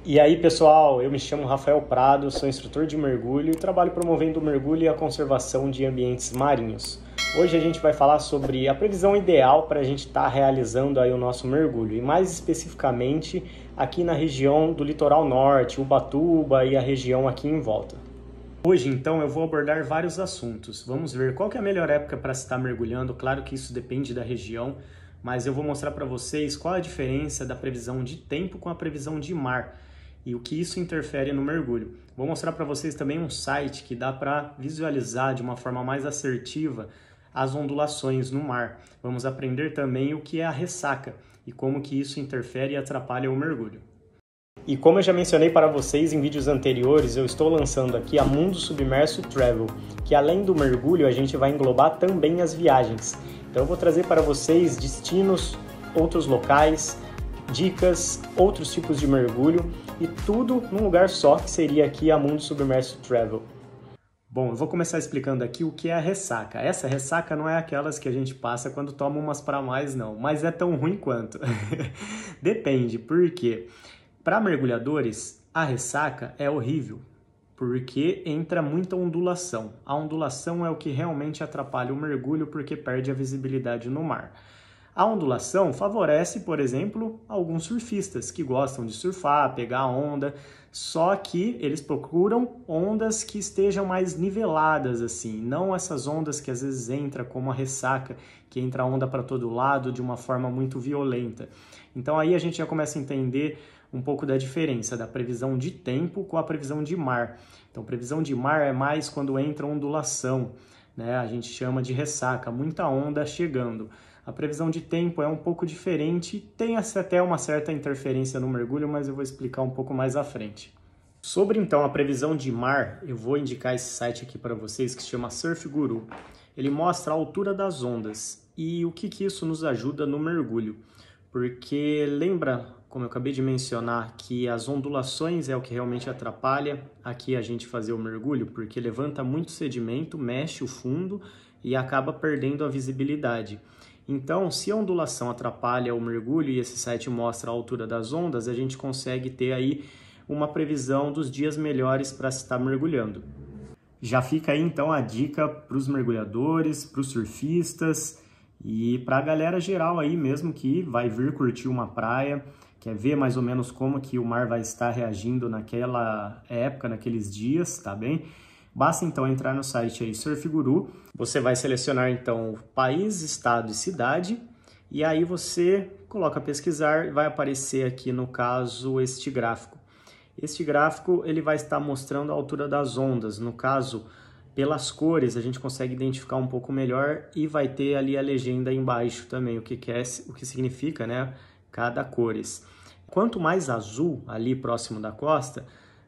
E aí, pessoal, eu me chamo Rafael Prado, sou instrutor de mergulho e trabalho promovendo o mergulho e a conservação de ambientes marinhos. Hoje a gente vai falar sobre a previsão ideal para a gente estar realizando aí o nosso mergulho, e mais especificamente aqui na região do litoral norte, Ubatuba e a região aqui em volta. Hoje, então, eu vou abordar vários assuntos. Vamos ver qual que é a melhor época para se estar mergulhando. Claro que isso depende da região, mas eu vou mostrar para vocês qual a diferença da previsão de tempo com a previsão de mar e o que isso interfere no mergulho. Vou mostrar para vocês também um site que dá para visualizar de uma forma mais assertiva as ondulações no mar. Vamos aprender também o que é a ressaca e como que isso interfere e atrapalha o mergulho. E como eu já mencionei para vocês em vídeos anteriores, eu estou lançando aqui a Mundo Submerso Travel, que além do mergulho a gente vai englobar também as viagens. Então eu vou trazer para vocês destinos, outros locais, dicas, outros tipos de mergulho e tudo num lugar só, que seria aqui a Mundo Submerso Travel. Bom, eu vou começar explicando aqui o que é a ressaca. Essa ressaca não é aquelas que a gente passa quando toma umas para mais não, mas é tão ruim quanto. Depende, por quê? Para mergulhadores, a ressaca é horrível, porque entra muita ondulação. A ondulação é o que realmente atrapalha o mergulho, porque perde a visibilidade no mar. A ondulação favorece, por exemplo, alguns surfistas que gostam de surfar, pegar onda, só que eles procuram ondas que estejam mais niveladas, assim, não essas ondas que às vezes entra como a ressaca, que entra onda para todo lado de uma forma muito violenta. Então aí a gente já começa a entender um pouco da diferença da previsão de tempo com a previsão de mar. Então, previsão de mar é mais quando entra ondulação, né? A gente chama de ressaca, muita onda chegando. A previsão de tempo é um pouco diferente, tem até uma certa interferência no mergulho, mas eu vou explicar um pouco mais à frente. Sobre então a previsão de mar, eu vou indicar esse site aqui para vocês que se chama Surf Guru. Ele mostra a altura das ondas e o que isso nos ajuda no mergulho. Porque lembra, como eu acabei de mencionar, que as ondulações é o que realmente atrapalha aqui a gente fazer o mergulho, porque levanta muito sedimento, mexe o fundo e acaba perdendo a visibilidade. Então, se a ondulação atrapalha o mergulho e esse site mostra a altura das ondas, a gente consegue ter aí uma previsão dos dias melhores para se estar mergulhando. Já fica aí então a dica para os mergulhadores, para os surfistas e para a galera geral aí mesmo que vai vir curtir uma praia, quer ver mais ou menos como que o mar vai estar reagindo naquela época, naqueles dias, tá bem? Basta então entrar no site aí Surf Guru, você vai selecionar então o país, estado e cidade, e aí você coloca pesquisar, vai aparecer aqui no caso este gráfico. Este gráfico ele vai estar mostrando a altura das ondas, no caso pelas cores a gente consegue identificar um pouco melhor e vai ter ali a legenda embaixo também, o que significa, né, cada cores. Quanto mais azul ali próximo da costa,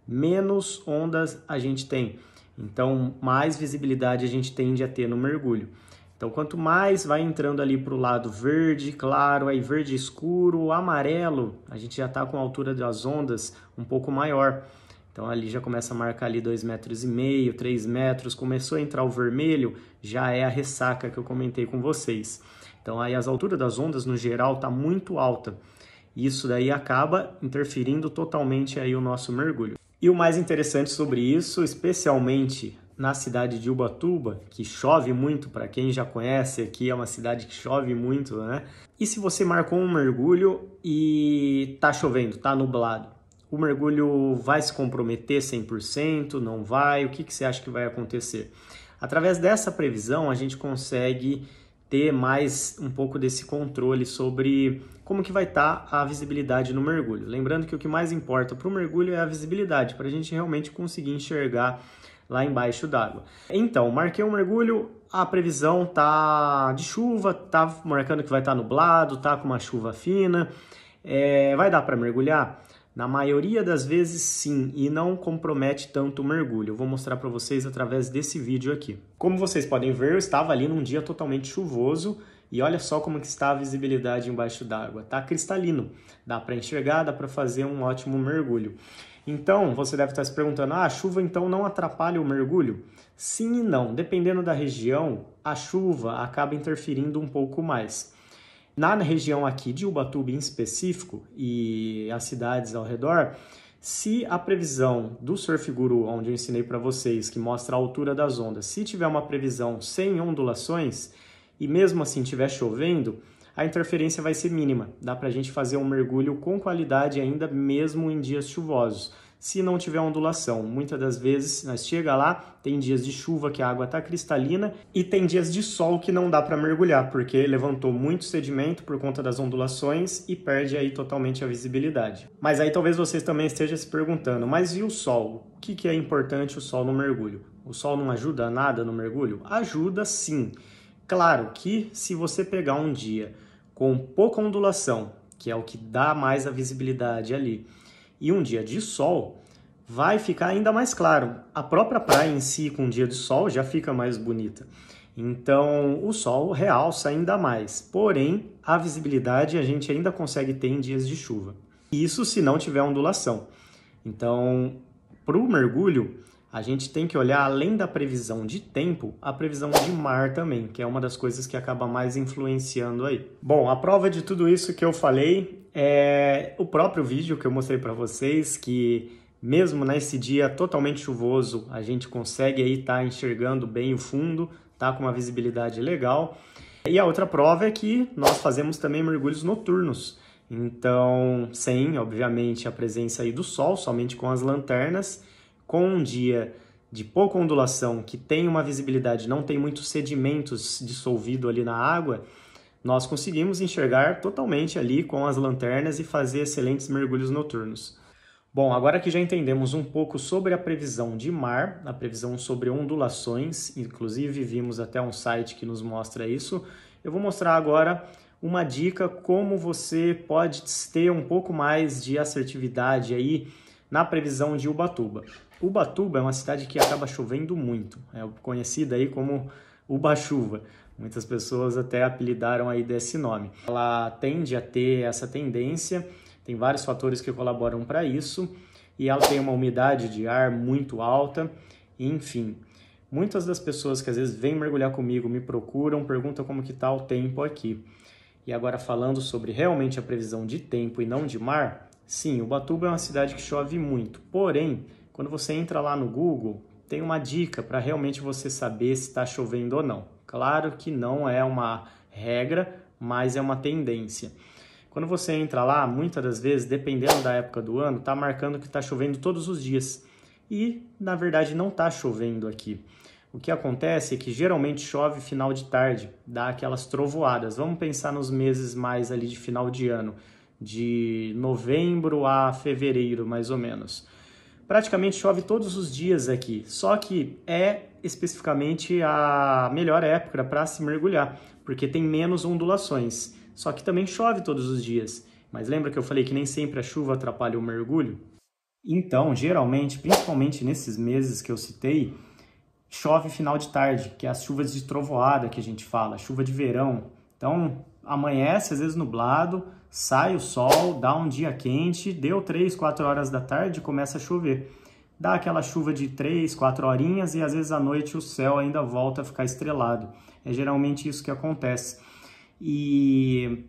menos ondas a gente tem. Então, mais visibilidade a gente tende a ter no mergulho. Então, quanto mais vai entrando ali para o lado verde, claro, aí verde escuro, amarelo, a gente já está com a altura das ondas um pouco maior. Então, ali já começa a marcar ali 2,5 metros, 3 metros. Começou a entrar o vermelho, já é a ressaca que eu comentei com vocês. Então, aí as alturas das ondas, no geral, está muito alta. Isso daí acaba interferindo totalmente aí o nosso mergulho. E o mais interessante sobre isso, especialmente na cidade de Ubatuba, que chove muito, para quem já conhece, aqui é uma cidade que chove muito, né? E se você marcou um mergulho e tá chovendo, tá nublado, o mergulho vai se comprometer 100%, não vai? O que você acha que vai acontecer? Através dessa previsão, a gente consegue ter mais um pouco desse controle sobre como que vai estar a visibilidade no mergulho. Lembrando que o que mais importa para o mergulho é a visibilidade, para a gente realmente conseguir enxergar lá embaixo d'água. Então, marquei um mergulho, a previsão tá de chuva, tá marcando que vai estar nublado, tá com uma chuva fina. Vai dar para mergulhar? Na maioria das vezes sim, e não compromete tanto o mergulho. Eu vou mostrar para vocês através desse vídeo aqui. Como vocês podem ver, eu estava ali num dia totalmente chuvoso e olha só como que está a visibilidade embaixo d'água. Tá cristalino, dá para enxergar, dá para fazer um ótimo mergulho. Então, você deve estar se perguntando, a chuva então não atrapalha o mergulho? Sim e não, dependendo da região, a chuva acaba interferindo um pouco mais. Na região aqui de Ubatuba em específico e as cidades ao redor, Se a previsão do Surf Guru, onde eu ensinei para vocês, que mostra a altura das ondas, se tiver uma previsão sem ondulações e mesmo assim estiver chovendo, a interferência vai ser mínima. Dá para a gente fazer um mergulho com qualidade ainda mesmo em dias chuvosos. Se não tiver ondulação, muitas das vezes nós chega lá, tem dias de chuva que a água está cristalina e tem dias de sol que não dá para mergulhar, porque levantou muito sedimento por conta das ondulações e perde aí totalmente a visibilidade. Mas aí talvez vocês também estejam se perguntando, mas e o sol? O que é importante o sol no mergulho? O sol não ajuda nada no mergulho? Ajuda sim. Claro que se você pegar um dia com pouca ondulação, que é o que dá mais a visibilidade ali, e um dia de sol, vai ficar ainda mais claro. A própria praia em si, com um dia de sol, já fica mais bonita. Então, o sol realça ainda mais. Porém, a visibilidade a gente ainda consegue ter em dias de chuva. Isso se não tiver ondulação. Então, para o mergulho, a gente tem que olhar, além da previsão de tempo, a previsão de mar também, que é uma das coisas que acaba mais influenciando aí. Bom, a prova de tudo isso que eu falei é o próprio vídeo que eu mostrei para vocês, que mesmo nesse dia totalmente chuvoso, a gente consegue aí estar enxergando bem o fundo, tá com uma visibilidade legal. E a outra prova é que nós fazemos também mergulhos noturnos. Então, sem, obviamente, a presença aí do sol, somente com as lanternas, com um dia de pouca ondulação, que tem uma visibilidade, não tem muitos sedimentos dissolvidos ali na água, nós conseguimos enxergar totalmente ali com as lanternas e fazer excelentes mergulhos noturnos. Bom, agora que já entendemos um pouco sobre a previsão de mar, a previsão sobre ondulações, inclusive vimos até um site que nos mostra isso, eu vou mostrar agora uma dica como você pode ter um pouco mais de assertividade aí na previsão de Ubatuba. Ubatuba é uma cidade que acaba chovendo muito, é conhecida aí como Uba-chuva. Muitas pessoas até apelidaram aí desse nome. Ela tende a ter essa tendência, tem vários fatores que colaboram para isso, e ela tem uma umidade de ar muito alta, enfim. Muitas das pessoas que às vezes vêm mergulhar comigo me procuram, perguntam como que está o tempo aqui. E agora falando sobre realmente a previsão de tempo e não de mar, sim, Ubatuba é uma cidade que chove muito, porém, quando você entra lá no Google, tem uma dica para realmente você saber se está chovendo ou não. Claro que não é uma regra, mas é uma tendência. Quando você entra lá, muitas das vezes, dependendo da época do ano, está marcando que está chovendo todos os dias. E, na verdade, não está chovendo aqui. O que acontece é que geralmente chove final de tarde, dá aquelas trovoadas. Vamos pensar nos meses mais ali de final de ano, de novembro a fevereiro, mais ou menos. Praticamente chove todos os dias aqui, só que é especificamente a melhor época para se mergulhar, porque tem menos ondulações. Só que também chove todos os dias. Mas lembra que eu falei que nem sempre a chuva atrapalha o mergulho? Então, geralmente, principalmente nesses meses que eu citei, chove final de tarde, que é as chuvas de trovoada que a gente fala, chuva de verão. Então, amanhece, às vezes nublado, sai o sol, dá um dia quente, deu 3, 4 horas da tarde, começa a chover. Dá aquela chuva de 3, 4 horinhas e às vezes à noite o céu ainda volta a ficar estrelado. É geralmente isso que acontece. E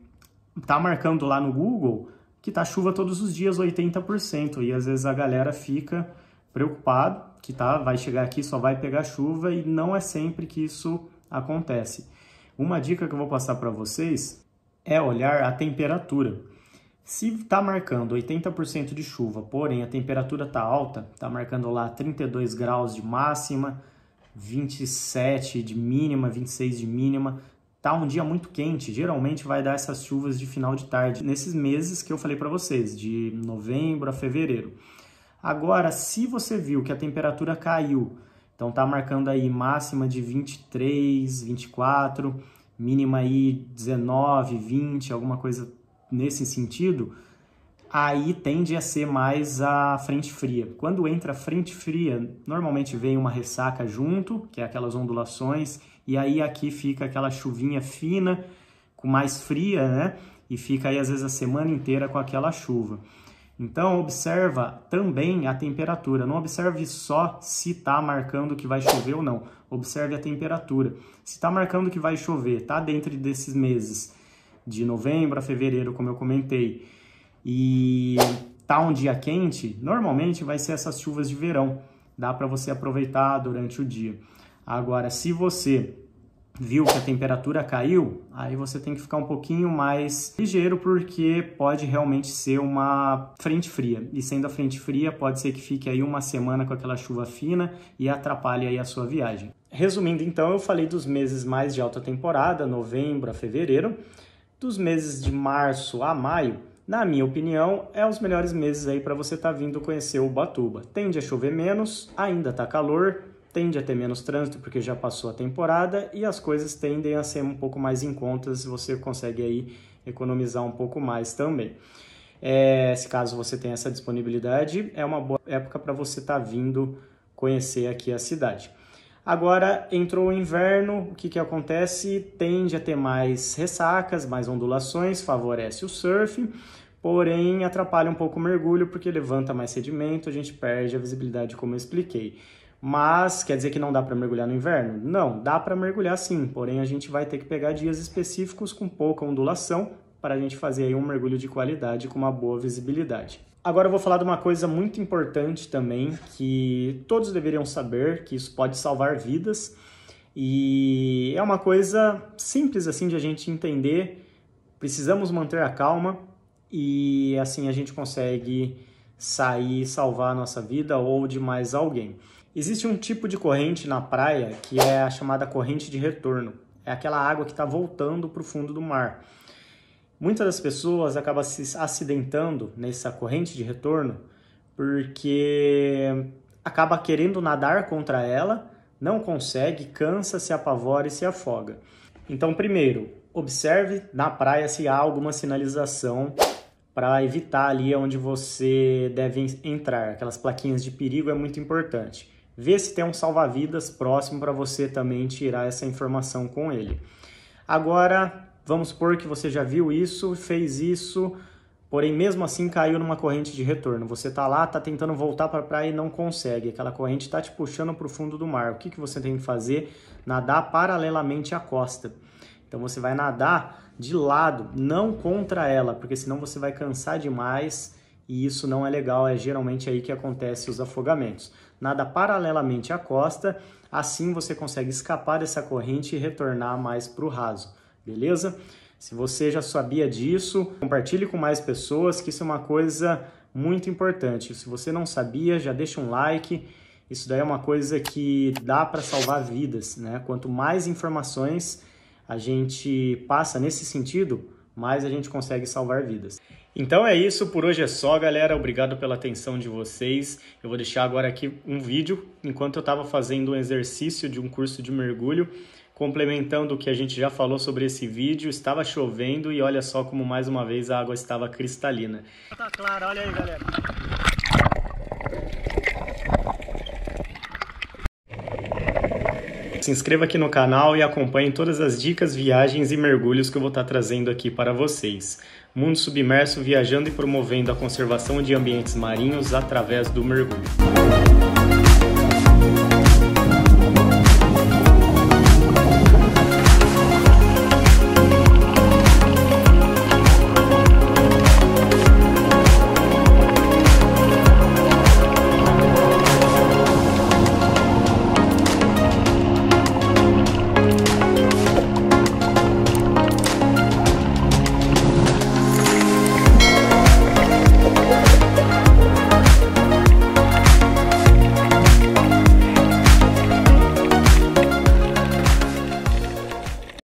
tá marcando lá no Google que tá chuva todos os dias, 80%. E às vezes a galera fica preocupado que vai chegar aqui, só vai pegar chuva, e não é sempre que isso acontece. Uma dica que eu vou passar para vocês é olhar a temperatura. Se está marcando 80% de chuva, porém a temperatura está alta, está marcando lá 32 graus de máxima, 27 de mínima, 26 de mínima, está um dia muito quente, geralmente vai dar essas chuvas de final de tarde, nesses meses que eu falei para vocês, de novembro a fevereiro. Agora, se você viu que a temperatura caiu, então está marcando aí máxima de 23, 24, mínima aí 19, 20, alguma coisa nesse sentido, aí tende a ser mais a frente fria. Quando entra a frente fria, normalmente vem uma ressaca junto, que é aquelas ondulações, e aí aqui fica aquela chuvinha fina, com mais fria, né? E fica aí às vezes a semana inteira com aquela chuva. Então, observa também a temperatura. Não observe só se está marcando que vai chover ou não. Observe a temperatura. Se está marcando que vai chover, está dentro desses meses, de novembro a fevereiro, como eu comentei, e tá um dia quente, normalmente vai ser essas chuvas de verão. Dá para você aproveitar durante o dia. Agora, se você viu que a temperatura caiu, aí você tem que ficar um pouquinho mais ligeiro, porque pode realmente ser uma frente fria. E sendo a frente fria, pode ser que fique aí uma semana com aquela chuva fina e atrapalhe aí a sua viagem. Resumindo, então, eu falei dos meses mais de alta temporada, novembro a fevereiro. Dos meses de março a maio, na minha opinião, é os melhores meses aí para você estar vindo conhecer Ubatuba. Tende a chover menos, ainda tá calor, tende a ter menos trânsito porque já passou a temporada e as coisas tendem a ser um pouco mais em conta, se você consegue aí economizar um pouco mais também. Se caso você tenha essa disponibilidade, é uma boa época para você estar vindo conhecer aqui a cidade. Agora entrou o inverno, o que acontece? Tende a ter mais ressacas, mais ondulações, favorece o surf, porém atrapalha um pouco o mergulho porque levanta mais sedimento, a gente perde a visibilidade como eu expliquei. Mas quer dizer que não dá para mergulhar no inverno? Não, dá para mergulhar sim, porém a gente vai ter que pegar dias específicos com pouca ondulação para a gente fazer aí um mergulho de qualidade com uma boa visibilidade. Agora eu vou falar de uma coisa muito importante também, que todos deveriam saber, que isso pode salvar vidas. E é uma coisa simples assim de a gente entender. Precisamos manter a calma e assim a gente consegue sair e salvar a nossa vida ou de mais alguém. Existe um tipo de corrente na praia que é a chamada corrente de retorno. É aquela água que está voltando para o fundo do mar. Muitas das pessoas acabam se acidentando nessa corrente de retorno porque acaba querendo nadar contra ela, não consegue, cansa, se apavora e se afoga. Então, primeiro, observe na praia se há alguma sinalização para evitar ali onde você deve entrar. Aquelas plaquinhas de perigo é muito importante. Vê se tem um salva-vidas próximo para você também tirar essa informação com ele. Agora, vamos supor que você já viu isso, fez isso, porém mesmo assim caiu numa corrente de retorno. Você está lá, está tentando voltar para a praia e não consegue. Aquela corrente está te puxando para o fundo do mar. O que você tem que fazer? Nadar paralelamente à costa. Então você vai nadar de lado, não contra ela, porque senão você vai cansar demais e isso não é legal. É geralmente aí que acontece os afogamentos. Nada paralelamente à costa, assim você consegue escapar dessa corrente e retornar mais para o raso. Beleza? Se você já sabia disso, compartilhe com mais pessoas, que isso é uma coisa muito importante. Se você não sabia, já deixa um like. Isso daí é uma coisa que dá para salvar vidas, né? Quanto mais informações a gente passa nesse sentido, mais a gente consegue salvar vidas. Então é isso, por hoje é só, galera. Obrigado pela atenção de vocês. Eu vou deixar agora aqui um vídeo, enquanto eu estava fazendo um exercício de um curso de mergulho, complementando o que a gente já falou sobre esse vídeo. Estava chovendo e olha só como mais uma vez a água estava cristalina. Tá claro, olha aí, galera. Se inscreva aqui no canal e acompanhe todas as dicas, viagens e mergulhos que eu vou estar trazendo aqui para vocês. Mundo Submerso, viajando e promovendo a conservação de ambientes marinhos através do mergulho.